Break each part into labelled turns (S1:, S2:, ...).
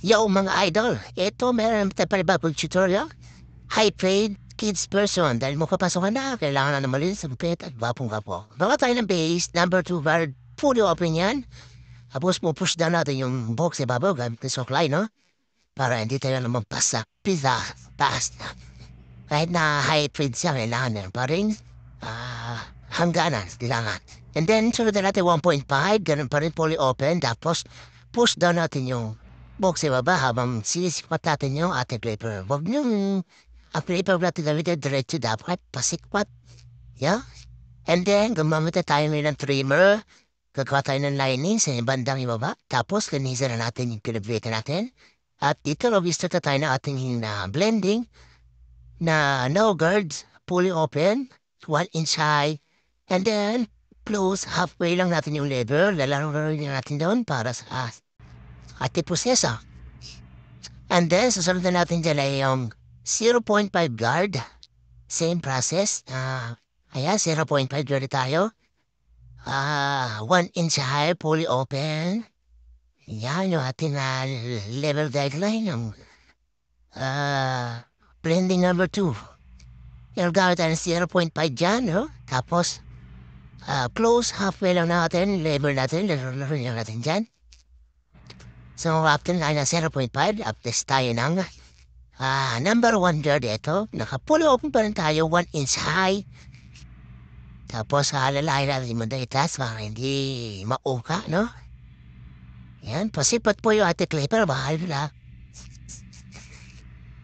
S1: Yo mga idol, ito meron tayo panibagong tutorial. High-paid kids person. Dahil mo papasok na, kailangan na malinis sa gupit at bapong-gapo. Bawa tayo ng base, number 2 bar, fully open yan. Tapos mo push down natin yung box sa babaw gamit ng suklay, no? Para hindi tayo naman pasa, pizza, pasta. Kahit na high-paid siya, kailangan na pa rin. Hangganan, kailangan. And then, sunod na natin 1.5, ganun pa rin fully open. Tapos, push down natin yung box sa baba habang sinisipat natin yung ating paper. Huwag niyong ang paper natin gamitin diretso dapat pasikpat. Yeah? And then, gumamit na tayo ng trimmer. Gagawa tayo ng lining sa bandang ibaba. Tapos, linisan na natin yung pinagbitin natin. At dito, mag-start na tayo ng ating blending na no guards, fully open, 1 inch high. And then, close, halfway lang natin yung lever. Lalaro natin doon para sa ating proseso. And then, susunod na natin dyan ay yung 0.5 guard. Same process. Ayan, 0.5 guard tayo. 1 inch high, fully open. Yan yung ating level guideline. Yung blending number 2. Yung gamit tayo ng 0.5 dyan, no? Tapos, close, halfway lang natin, level natin, laro natin dyan. So, after na 0.5, uptest tayo ng number 1 guard ito. Naka-fully open pa rin tayo, 1 inch high. Tapos, lalahin natin mo na itas para hindi mauka, no? Yan, pasipat po yung ating clipper, bahal na.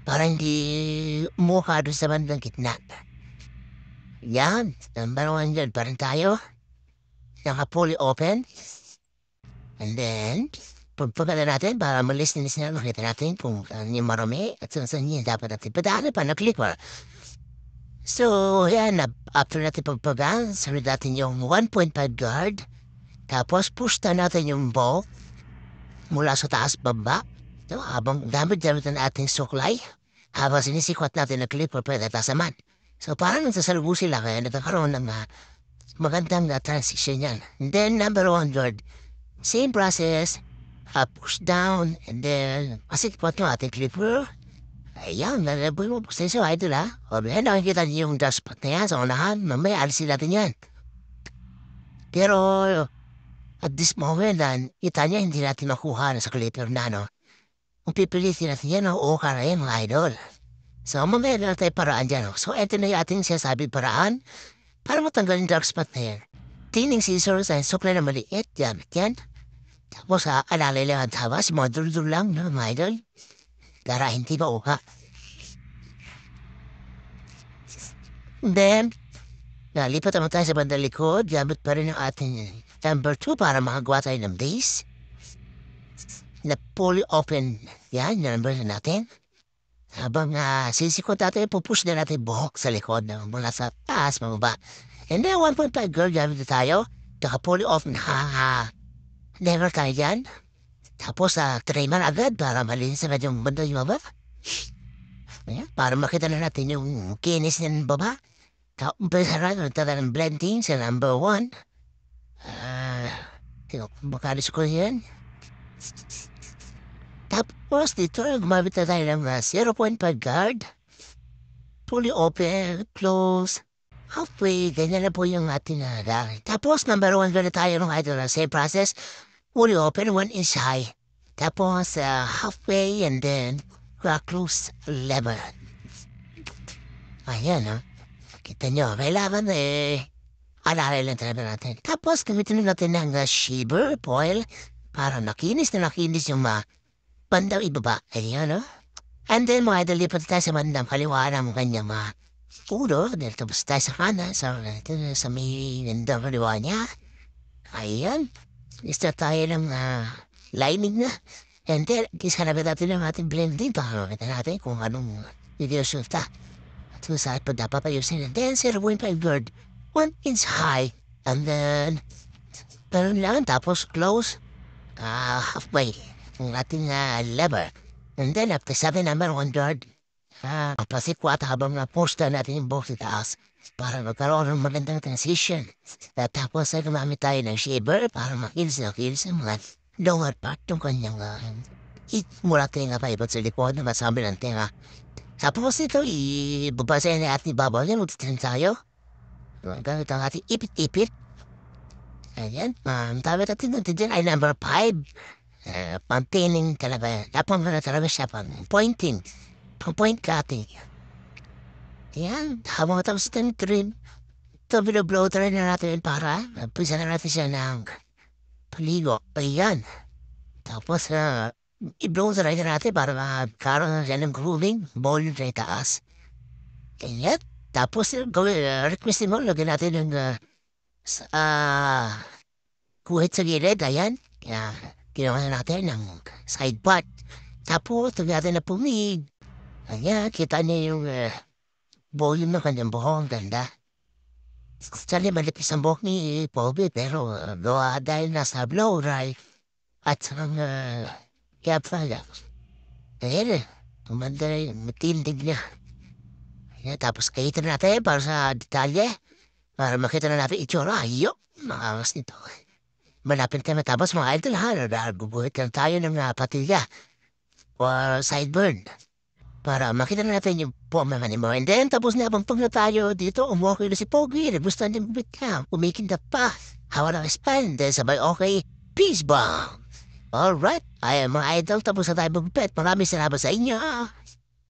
S1: Para hindi mukha doon sa bandang gitna. Yan, number 1 guard pa rin tayo. Naka-fully open. And then, pagpagala natin para malinis na makita natin kung ano yung marami at saan yung dapat natin padaanan pa na clipper. So, yan, after natin pagpagaan, sunod natin yung 1.5 guard. Tapos, push na natin yung ball mula sa taas baba. So, habang damit-damit na ating suklay, habang sinisikwat natin na clipper pwede tasaman. So, parang nagsasalubo sila kaya nagkakaroon ng magandang transition yan. And then, number 1 guard, same process, push down, and then, pasikwat yung ating clipper. Ayan, nalaboy mo po sa iso, idol ha. O, yan, nakikita niyo yung dust spot na yan sa unahan. Mamaya, alisin natin yan. Pero, at this moment, kita niya, hindi natin makuha na sa clipper na, no? Kung pipilitin natin yan, okay na yan, mga idol. So, mamaya na tayo paraan dyan, no? So, ito na yung ating sinasabi paraan para matanggal yung dark spot na yan. Tining scissors ay suklay na maliit, gamit yan. Tapos, alalay lang ang tawas, mga dul lang, no, mga idol? Para hindi mauha. Then, nalipat naman tayo sa bandang likod. Gamit pa rin ang ating number 2 para makagawa tayo ng base. Na fully open. Yan, yung number natin. Habang sisikot natin, pupush na natin buhok sa likod mula sa taas, mababa. And then, 1.5 girl, gamit na tayo. Naka fully open. Never tayo dyan. Tapos, trimmer agad para malinis agad yung banda yung baba. Ayan, para makita na natin yung kinis ng baba. Umpisa na tayo ng blending sa number 1. Makalis ko yan. Tapos, dito, gumamit na tayo ng 0.5 guard. Fully open, close, halfway, ganyan na po yung ating gamit. Tapos, number 1 guard na tayo ng idol. Same process. Fully open, 1 inch high. Tapos, halfway, and then, close level. Ayan, no? Kita nyo, kailangan alalay lang talaga natin. Tapos, gamitin natin ng shiver foil para nakinis yung bandang ibaba. Ayan, no? And then, mga idol, lipat tayo sa bandang kaliwa ng kanyang ulo. Dahil tapos tayo sa kanan, sa may bandang kaliwa niya. Ayan. Start tayo ng lining na. And then, kisarapin natin ang ating blending para makita natin kung anong video resulta. At kung saan pa dapat ayusin. And then, 0.5 guard, 1 inch high. And then, ganun lang. Tapos, close, halfway. Ang ating lever. And then, after 7 number 1 guard, pasikwat habang na-posta natin yung box sa taas para magkaroon ng magandang transition. At tapos ay gumamit tayo ng shaver para makilis ang mga lower part ng kanyang mula tenga pa iba't sa likod na masabi ng tenga. Tapos ito, ibabasahin na ating babaw yan, utitin tayo. Gamit ang ating ipit-ipit. Ayan, tawag natin natin dyan ay number 5. Pang-pinning talaga. Dapat mo na talaga siya pang-pointing. Pang-point cutting. Ayan, habang tapos ito yung trim. Ito, binoblow try na natin para pisa na natin siya ng paligo. Ayan. Tapos, i-blow try na natin para magkaroon na siya ng grooving. Ball na taas. Ayan. Tapos, requestin mo, lagyan natin ng kuhit sa gilid, ayan. Ginawa na natin ng side part. Tapos, lagyan natin na pumig. Ayan, kita niyo yung volume ng kanyang buhok. Ang ganda. Actually, malipis ang buhok ni Poby, pero dahil nasa blow dry at kaya pala. Ayan tumanda na yung matindig niya. Ayan, tapos kahitin natin para sa detalye. Para makita na natin itsura. Ayok, makangas nito. Malapit tayo matapos mga idol ha. Nagbubuhit lang tayo ng patilya or sideburn. Para makita na natin yung pumamani mo. And then, tapos na pag na tayo dito, umukay na si Pogi. Gusto na bubit ka. Umikinda pa. Hawa ng spine. Then sabay okay. Peace bomb. Alright. Ay mga idol, tapos na tayo bubit. Maraming salamat sa inyo.